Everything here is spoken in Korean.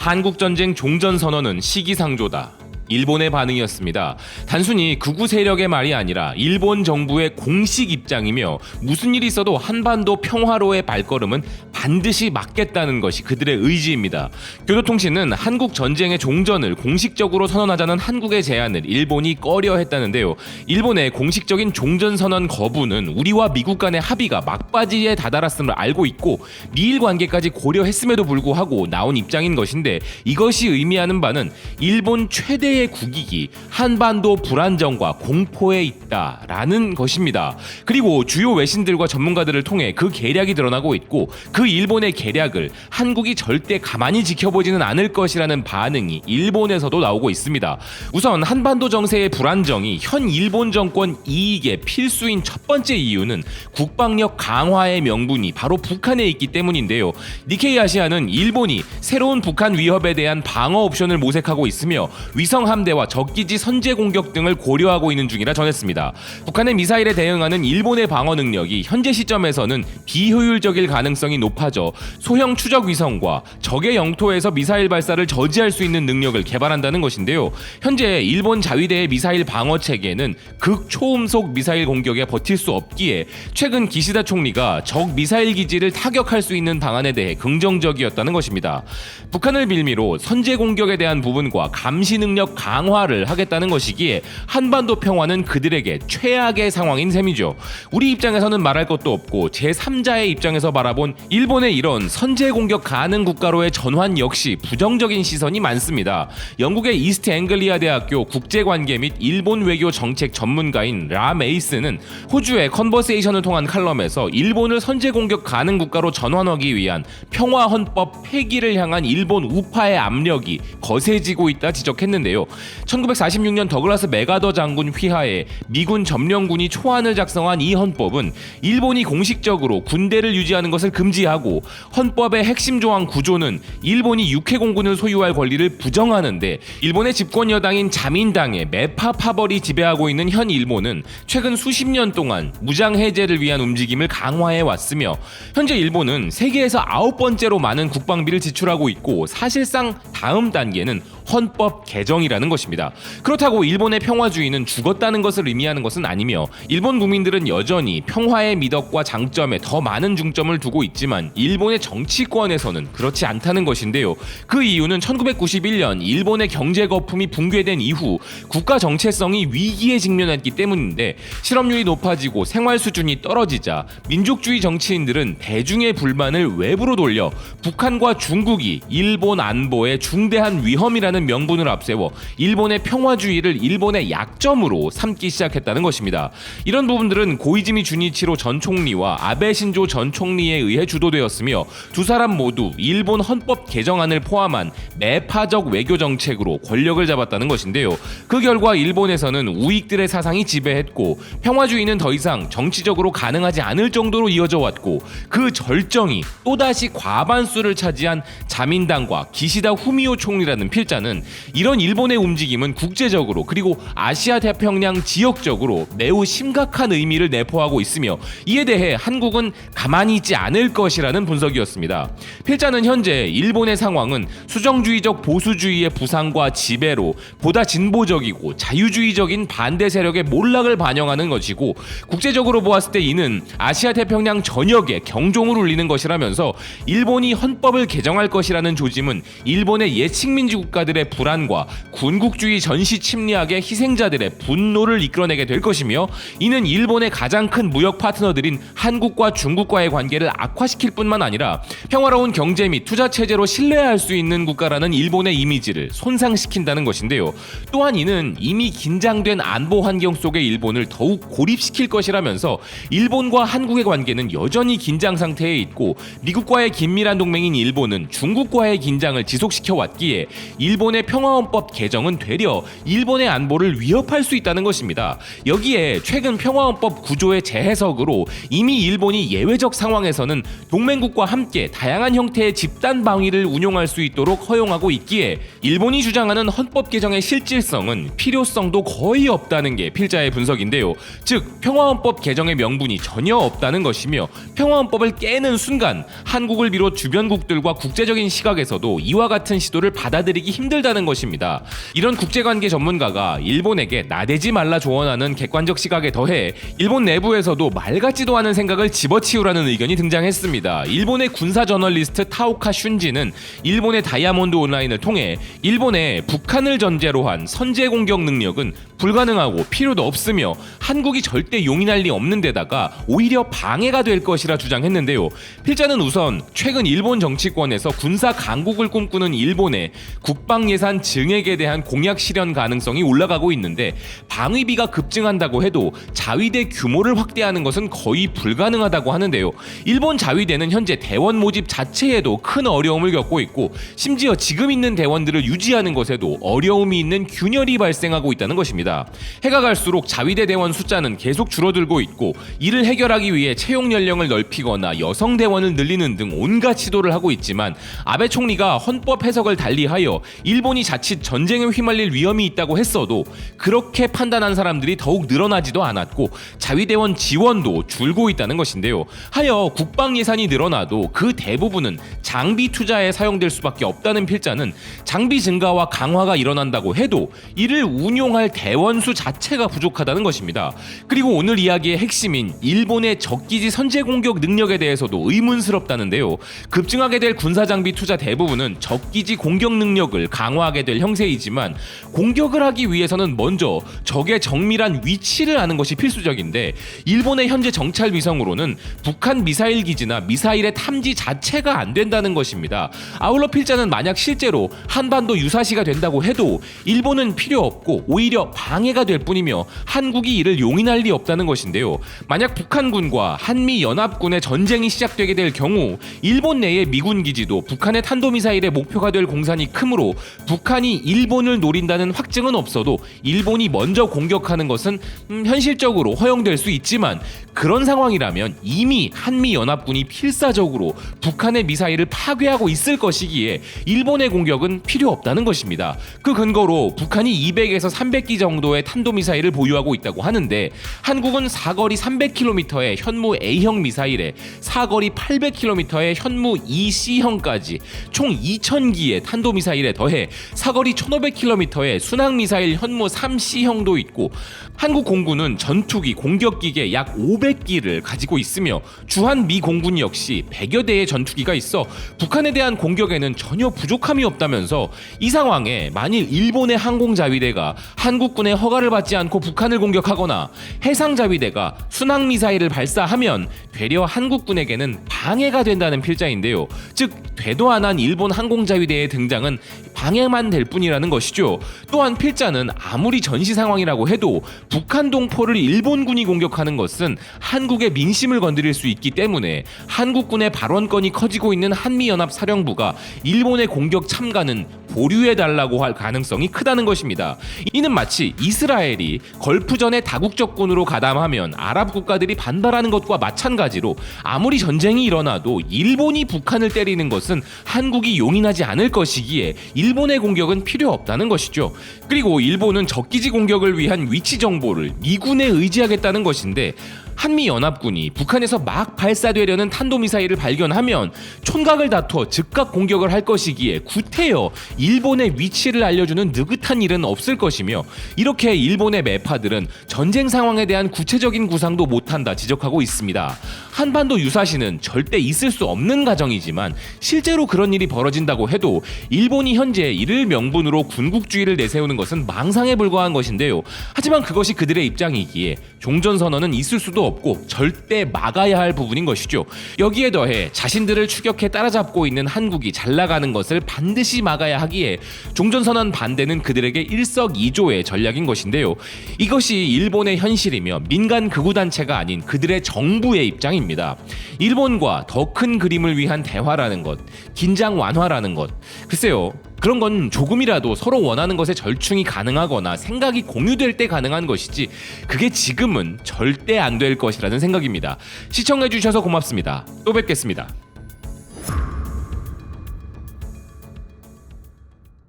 한국전쟁 종전선언은 시기상조다. 일본의 반응이었습니다. 단순히 극우 세력의 말이 아니라 일본 정부의 공식 입장이며 무슨 일이 있어도 한반도 평화로의 발걸음은 반드시 막겠다는 것이 그들의 의지입니다. 교도통신은 한국 전쟁의 종전을 공식적으로 선언하자는 한국의 제안을 일본이 꺼려했다는데요. 일본의 공식적인 종전선언 거부는 우리와 미국 간의 합의가 막바지에 다다랐음을 알고 있고 미일 관계까지 고려했음에도 불구하고 나온 입장인 것인데, 이것이 의미하는 바는 일본 최대의 국익이 한반도 불안정과 공포에 있다라는 것입니다. 그리고 주요 외신들과 전문가들을 통해 그 계략이 드러나고 있고, 그 일본의 계략을 한국이 절대 가만히 지켜보지는 않을 것이라는 반응이 일본에서도 나오고 있습니다. 우선 한반도 정세의 불안정이 현 일본 정권 이익의 필수인 첫 번째 이유는 국방력 강화의 명분이 바로 북한에 있기 때문인데요. 니케이 아시아는 일본이 새로운 북한 위협에 대한 방어 옵션을 모색하고 있으며 위성 함대와 적기지 선제 공격 등을 고려하고 있는 중이라 전했습니다. 북한의 미사일에 대응하는 일본의 방어 능력이 현재 시점에서는 비효율적일 가능성이 높아져 소형 추적 위성과 적의 영토에서 미사일 발사를 저지할 수 있는 능력을 개발한다는 것인데요. 현재 일본 자위대의 미사일 방어 체계는 극초음속 미사일 공격에 버틸 수 없기에 최근 기시다 총리가 적 미사일 기지를 타격할 수 있는 방안에 대해 긍정적이었다는 것입니다. 북한을 빌미로 선제 공격에 대한 부분과 감시 능력 강화를 하겠다는 것이기에 한반도 평화는 그들에게 최악의 상황인 셈이죠. 우리 입장에서는 말할 것도 없고 제3자의 입장에서 바라본 일본의 이런 선제 공격 가능 국가로의 전환 역시 부정적인 시선이 많습니다. 영국의 이스트 앵글리아 대학교 국제관계 및 일본 외교 정책 전문가인 라 메이스는 호주의 컨버세이션을 통한 칼럼에서 일본을 선제 공격 가능 국가로 전환하기 위한 평화 헌법 폐기를 향한 일본 우파의 압력이 거세지고 있다 지적했는데요. 1946년 더글라스 맥아더 장군 휘하에 미군 점령군이 초안을 작성한 이 헌법은 일본이 공식적으로 군대를 유지하는 것을 금지하고, 헌법의 핵심 조항 구조는 일본이 육해공군을 소유할 권리를 부정하는데, 일본의 집권 여당인 자민당의 매파 파벌이 지배하고 있는 현 일본은 최근 수십 년 동안 무장 해제를 위한 움직임을 강화해 왔으며, 현재 일본은 세계에서 9번째로 많은 국방비를 지출하고 있고, 사실상 다음 단계는 헌법 개정이라는 것입니다. 그렇다고 일본의 평화주의는 죽었다는 것을 의미하는 것은 아니며, 일본 국민들은 여전히 평화의 미덕과 장점에 더 많은 중점을 두고 있지만 일본의 정치권에서는 그렇지 않다는 것인데요. 그 이유는 1991년 일본의 경제 거품이 붕괴된 이후 국가 정체성이 위기에 직면했기 때문인데, 실업률이 높아지고 생활 수준이 떨어지자 민족주의 정치인들은 대중의 불만을 외부로 돌려 북한과 중국이 일본 안보에 중대한 위험이라는 명분을 앞세워 일본의 평화주의를 일본의 약점으로 삼기 시작했다는 것입니다. 이런 부분들은 고이즈미 주니치로 전 총리와 아베 신조 전 총리에 의해 주도되었으며, 두 사람 모두 일본 헌법 개정안을 포함한 매파적 외교 정책으로 권력을 잡았다는 것인데요. 그 결과 일본에서는 우익들의 사상이 지배했고, 평화주의는 더 이상 정치적으로 가능하지 않을 정도로 이어져 왔고, 그 절정이 또다시 과반수를 차지한 자민당과 기시다 후미오 총리라는 필자는 이런 일본의 움직임은 국제적으로 그리고 아시아 태평양 지역적으로 매우 심각한 의미를 내포하고 있으며, 이에 대해 한국은 가만히 있지 않을 것이라는 분석이었습니다. 필자는 현재 일본의 상황은 수정주의적 보수주의의 부상과 지배로 보다 진보적이고 자유주의적인 반대 세력의 몰락을 반영하는 것이고, 국제적으로 보았을 때 이는 아시아 태평양 전역에 경종을 울리는 것이라면서, 일본이 헌법을 개정할 것이라는 조짐은 일본의 예측민주 국가들의 불안과 군국주의 전시 침략의 희생자들의 분노를 이끌어내게 될 것이며, 이는 일본의 가장 큰 무역 파트너들인 한국과 중국과의 관계를 악화시킬 뿐만 아니라 평화로운 경제 및 투자 체제로 신뢰할 수 있는 국가라는 일본의 이미지를 손상시킨다는 것인데요. 또한 이는 이미 긴장된 안보 환경 속의 일본을 더욱 고립시킬 것이라면서, 일본과 한국의 관계는 여전히 긴장 상태에 있고 미국과의 긴밀한 동맹인 일본은 중국과의 긴장을 지속시켜 왔기에 일본 일본의 평화헌법 개정은 되려 일본의 안보를 위협할 수 있다는 것입니다. 여기에 최근 평화헌법 구조의 재해석으로 이미 일본이 예외적 상황에서는 동맹국과 함께 다양한 형태의 집단 방위를 운용할 수 있도록 허용하고 있기에 일본이 주장하는 헌법 개정의 실질성은 필요성도 거의 없다는 게 필자의 분석인데요. 즉 평화헌법 개정의 명분이 전혀 없다는 것이며 평화헌법을 깨는 순간 한국을 비롯 주변국들과 국제적인 시각에서도 이와 같은 시도를 받아들이기 힘들다는 것입니다. 이런 국제관계 전문가가 일본에게 나대지 말라 조언하는 객관적 시각에 더해 일본 내부에서도 말 같지도 않은 생각을 집어치우라는 의견이 등장했습니다. 일본의 군사 저널리스트 타오카 슌지는 일본의 다이아몬드 온라인을 통해 일본의 북한을 전제로 한 선제 공격 능력은 불가능하고 필요도 없으며 한국이 절대 용인할 리 없는 데다가 오히려 방해가 될 것이라 주장했는데요. 필자는 우선 최근 일본 정치권에서 군사 강국을 꿈꾸는 일본의 국방 예산 증액에 대한 공약 실현 가능성이 올라가고 있는데 방위비가 급증한다고 해도 자위대 규모를 확대하는 것은 거의 불가능하다고 하는데요. 일본 자위대는 현재 대원 모집 자체에도 큰 어려움을 겪고 있고 심지어 지금 있는 대원들을 유지하는 것에도 어려움이 있는 균열이 발생하고 있다는 것입니다. 해가 갈수록 자위대 대원 숫자는 계속 줄어들고 있고 이를 해결하기 위해 채용 연령을 넓히거나 여성 대원을 늘리는 등 온갖 시도를 하고 있지만 아베 총리가 헌법 해석을 달리하여 일본이 자칫 전쟁에 휘말릴 위험이 있다고 했어도 그렇게 판단한 사람들이 더욱 늘어나지도 않았고 자위대원 지원도 줄고 있다는 것인데요. 하여 국방 예산이 늘어나도 그 대부분은 장비 투자에 사용될 수밖에 없다는 필자는 장비 증가와 강화가 일어난다고 해도 이를 운용할 대원수 자체가 부족하다는 것입니다. 그리고 오늘 이야기의 핵심인 일본의 적기지 선제 공격 능력에 대해서도 의문스럽다는데요. 급증하게 될 군사장비 투자 대부분은 적기지 공격 능력을 강화하게 될 형세이지만 공격을 하기 위해서는 먼저 적의 정밀한 위치를 아는 것이 필수적인데 일본의 현재 정찰 위성으로는 북한 미사일 기지나 미사일의 탐지 자체가 안 된다는 것입니다. 아울러 필자는 만약 실제로 한반도 유사시가 된다고 해도 일본은 필요 없고 오히려 방해가 될 뿐이며 한국이 이를 용인할 리 없다는 것인데요. 만약 북한군과 한미연합군의 전쟁이 시작되게 될 경우 일본 내의 미군 기지도 북한의 탄도미사일의 목표가 될 공산이 크므로 북한이 일본을 노린다는 확증은 없어도 일본이 먼저 공격하는 것은 현실적으로 허용될 수 있지만 그런 상황이라면 이미 한미연합군이 필사적으로 북한의 미사일을 파괴하고 있을 것이기에 일본의 공격은 필요 없다는 것입니다. 그 근거로 북한이 200에서 300기 정도의 탄도미사일을 보유하고 있다고 하는데 한국은 사거리 300km의 현무 A형 미사일에 사거리 800km의 현무 EC형까지 총 2000기의 탄도미사일에 더해 사거리 1500km의 순항미사일 현무 3C형도 있고 한국 공군은 전투기, 공격기계 약 500기를 가지고 있으며 주한 미 공군 역시 100여 대의 전투기가 있어 북한에 대한 공격에는 전혀 부족함이 없다면서 이 상황에 만일 일본의 항공자위대가 한국군의 허가를 받지 않고 북한을 공격하거나 해상자위대가 순항미사일을 발사하면 되려 한국군에게는 방해가 된다는 필자인데요. 즉 되도 않은 일본 항공자위대의 등장은 방해만 될 뿐이라는 것이죠. 또한 필자는 아무리 전시 상황이라고 해도 북한 동포를 일본군이 공격하는 것은 한국의 민심을 건드릴 수 있기 때문에 한국군의 발언권이 커지고 있는 한미연합 사령부가 일본의 공격 참가는 보류해달라고 할 가능성이 크다는 것입니다. 이는 마치 이스라엘이 걸프전의 다국적군으로 가담하면 아랍 국가들이 반발하는 것과 마찬가지로 아무리 전쟁이 일어나도 일본이 북한을 때리는 것은 한국이 용인하지 않을 것이기에 일본의 공격은 필요 없다는 것이죠. 그리고 일본은 적기지 공격을 위한 위치 정보를 미군에 의지하겠다는 것인데 한미연합군이 북한에서 막 발사되려는 탄도미사일을 발견하면 촌각을 다투어 즉각 공격을 할 것이기에 구태여 일본의 위치를 알려주는 느긋한 일은 없을 것이며 이렇게 일본의 매파들은 전쟁 상황에 대한 구체적인 구상도 못한다 지적하고 있습니다. 한반도 유사시는 절대 있을 수 없는 가정이지만 실제로 그런 일이 벌어진다고 해도 일본이 현재 이를 명분으로 군국주의를 내세우는 것은 망상에 불과한 것인데요. 하지만 그것이 그들의 입장이기에 종전선언은 있을 수도 없고 절대 막아야 할 부분인 것이죠. 여기에 더해 자신들을 추격해 따라잡고 있는 한국이 잘 나가는 것을 반드시 막아야 하기에 종전선언 반대는 그들에게 일석이조의 전략인 것인데요. 이것이 일본의 현실이며 민간 극우단체가 아닌 그들의 정부의 입장입니다. 일본과 더 큰 그림을 위한 대화라는 것, 긴장 완화라는 것, 글쎄요. 그런 건 조금이라도 서로 원하는 것에 절충이 가능하거나 생각이 공유될 때 가능한 것이지 그게 지금은 절대 안 될 것이라는 생각입니다. 시청해주셔서 고맙습니다. 또 뵙겠습니다.